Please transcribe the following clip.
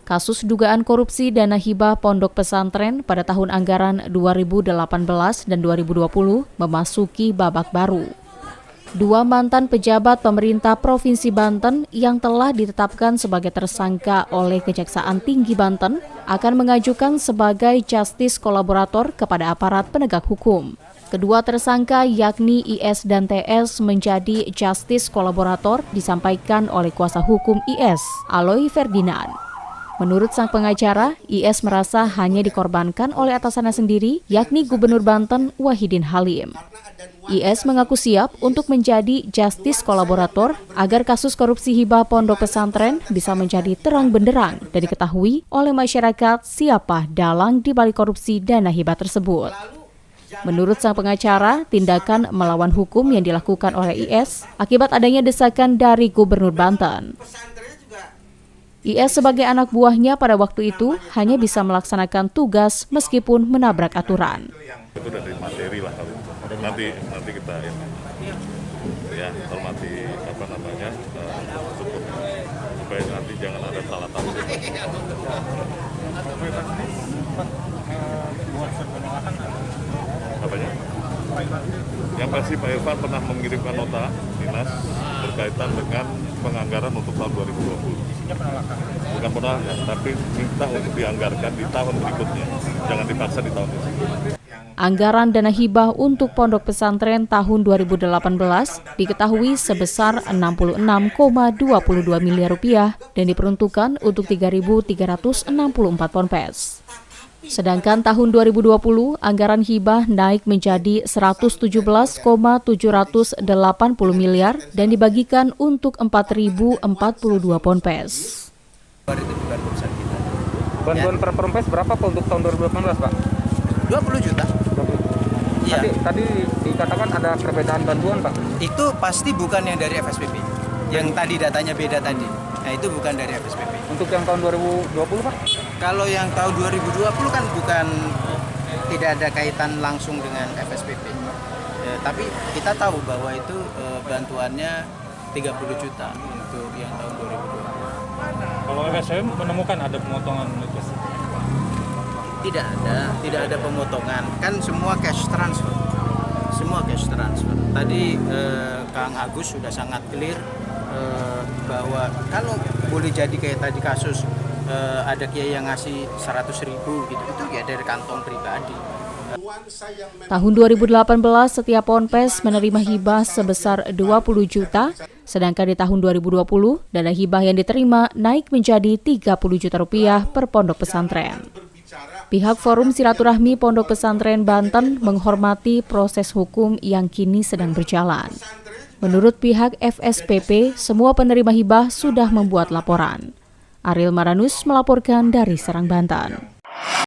kasus dugaan korupsi dana hibah pondok pesantren pada tahun anggaran 2018 dan 2020 memasuki babak baru. Dua mantan pejabat pemerintah Provinsi Banten yang telah ditetapkan sebagai tersangka oleh Kejaksaan Tinggi Banten akan mengajukan sebagai justice kolaborator kepada aparat penegak hukum. Kedua tersangka yakni IS dan TS menjadi justice kolaborator disampaikan oleh kuasa hukum IS, Aloy Ferdinand. Menurut sang pengacara, IS merasa hanya dikorbankan oleh atasannya sendiri, yakni Gubernur Banten Wahidin Halim. IS mengaku siap untuk menjadi justice kolaborator agar kasus korupsi hibah pondok pesantren bisa menjadi terang benderang dan diketahui oleh masyarakat siapa dalang di balik korupsi dana hibah tersebut. Menurut sang pengacara, tindakan melawan hukum yang dilakukan oleh IS akibat adanya desakan dari Gubernur Banten. IS sebagai anak buahnya pada waktu itu hanya bisa melaksanakan tugas meskipun menabrak aturan. Itu dari materi lah kalau itu. Nanti kita ya hormati supaya nanti jangan ada salah tafsir. Apanya? Yang pasti Pak Irfan pernah mengirimkan nota dinas berkaitan dengan penganggaran untuk tahun 2020. Bukan penolakan, tapi minta untuk dianggarkan di tahun berikutnya. Jangan dipaksa di tahun ini. Anggaran dana hibah untuk pondok pesantren tahun 2018 diketahui sebesar 66,22 miliar rupiah dan diperuntukkan untuk 3.364 ponpes. Sedangkan tahun 2020, anggaran hibah naik menjadi 117,780 miliar dan dibagikan untuk 4.042 ponpes. Bantuan per ponpes berapa Pak untuk tahun 2018, Pak? 20 juta. Ya. Tadi dikatakan ada perbedaan bantuan, Pak? Itu pasti bukan yang dari FSPP. Yang tadi datanya beda tadi. Nah, itu bukan dari FSPP. Untuk yang tahun 2020, Pak? Kalau yang tahun 2020 kan tidak ada kaitan langsung dengan FSPP. Tapi kita tahu bahwa itu bantuannya 30 juta untuk yang tahun 2020. Kalau FSPP menemukan ada pemotongan itu? Tidak ada pemotongan. Kan semua cash transfer. Tadi Kang Agus sudah sangat clear bahwa kalau boleh jadi kayak tadi kasus ada kiai yang ngasih 100.000 gitu, itu ya dari kantong pribadi. Tahun 2018 setiap ponpes menerima hibah sebesar 20 juta, sedangkan di tahun 2020 dana hibah yang diterima naik menjadi 30 juta rupiah per pondok pesantren. Pihak Forum Silaturahmi Pondok Pesantren Banten menghormati proses hukum yang kini sedang berjalan. Menurut pihak FSPP, semua penerima hibah sudah membuat laporan. Ariel Maranus melaporkan dari Serang, Banten.